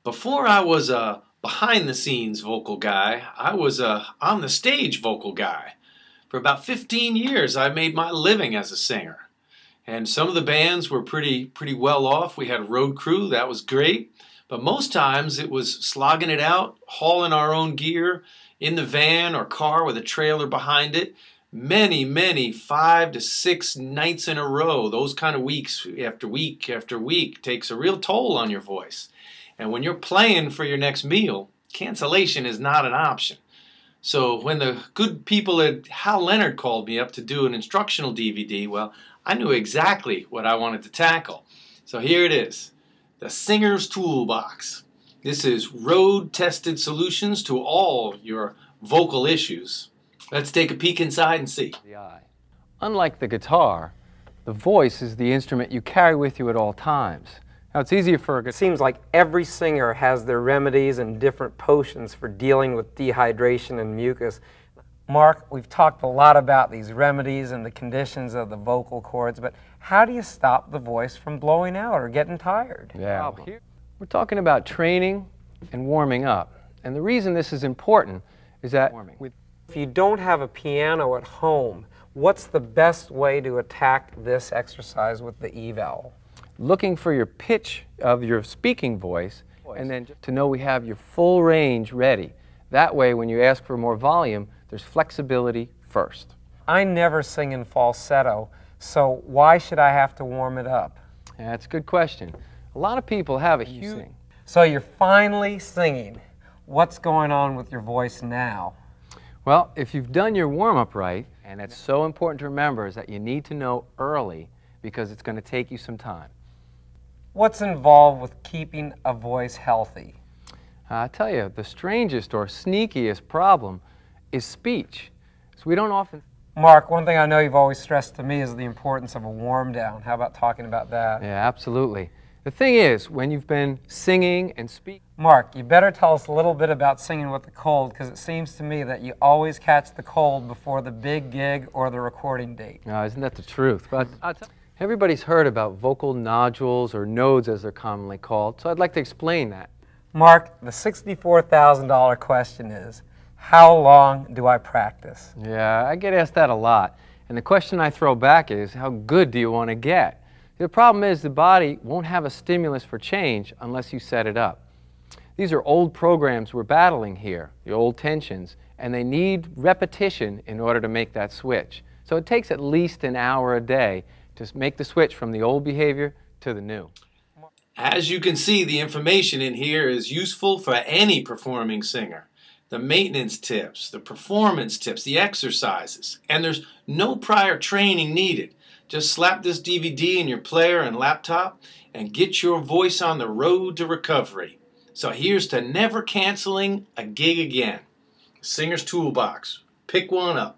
Before I was a behind-the-scenes vocal guy, I was a on-the-stage vocal guy. For about 15 years, I made my living as a singer. And some of the bands were pretty well off. We had a road crew, that was great. But most times it was slogging it out, hauling our own gear in the van or car with a trailer behind it. Many 5 to 6 nights in a row, those kind of weeks after week takes a real toll on your voice. And when you're playing for your next meal, cancellation is not an option. So when the good people at Hal Leonard called me up to do an instructional DVD, well, I knew exactly what I wanted to tackle. So here it is, the Singer's Toolbox. This is road-tested solutions to all your vocal issues. Let's take a peek inside and see. Unlike the guitar, the voice is the instrument you carry with you at all times. Now, it's easier for a guitar. It seems like every singer has their remedies and different potions for dealing with dehydration and mucus. Mark, we've talked a lot about these remedies and the conditions of the vocal cords, but how do you stop the voice from blowing out or getting tired? Yeah, we're talking about training and warming up. And the reason this is important is that if you don't have a piano at home, what's the best way to attack this exercise with the eval? Looking for your pitch of your speaking voice, and then to know we have your full range ready. That way, when you ask for more volume, there's flexibility first. I never sing in falsetto, so why should I have to warm it up? Yeah, that's a good question. A lot of people have a huge... So you're finally singing. What's going on with your voice now? Well, if you've done your warm-up right, and it's so important to remember, is that you need to know early because it's going to take you some time. What's involved with keeping a voice healthy? I tell you, the strangest or sneakiest problem is speech. So we don't often... Mark, one thing I know you've always stressed to me is the importance of a warm down. How about talking about that? Yeah, absolutely. The thing is, when you've been singing and speaking... Mark, you better tell us a little bit about singing with the cold, because it seems to me that you always catch the cold before the big gig or the recording date. No, isn't that the truth? But everybody's heard about vocal nodules, or nodes as they're commonly called, so I'd like to explain that. Mark, the $64,000 question is, how long do I practice? Yeah, I get asked that a lot. And the question I throw back is, how good do you want to get? The problem is the body won't have a stimulus for change unless you set it up. These are old programs we're battling here, the old tensions, and they need repetition in order to make that switch. So it takes at least an hour a day to make the switch from the old behavior to the new. As you can see, the information in here is useful for any performing singer. The maintenance tips, the performance tips, the exercises, and there's no prior training needed. Just slap this DVD in your player and laptop and get your voice on the road to recovery. So here's to never canceling a gig again. Singer's Toolbox. Pick one up.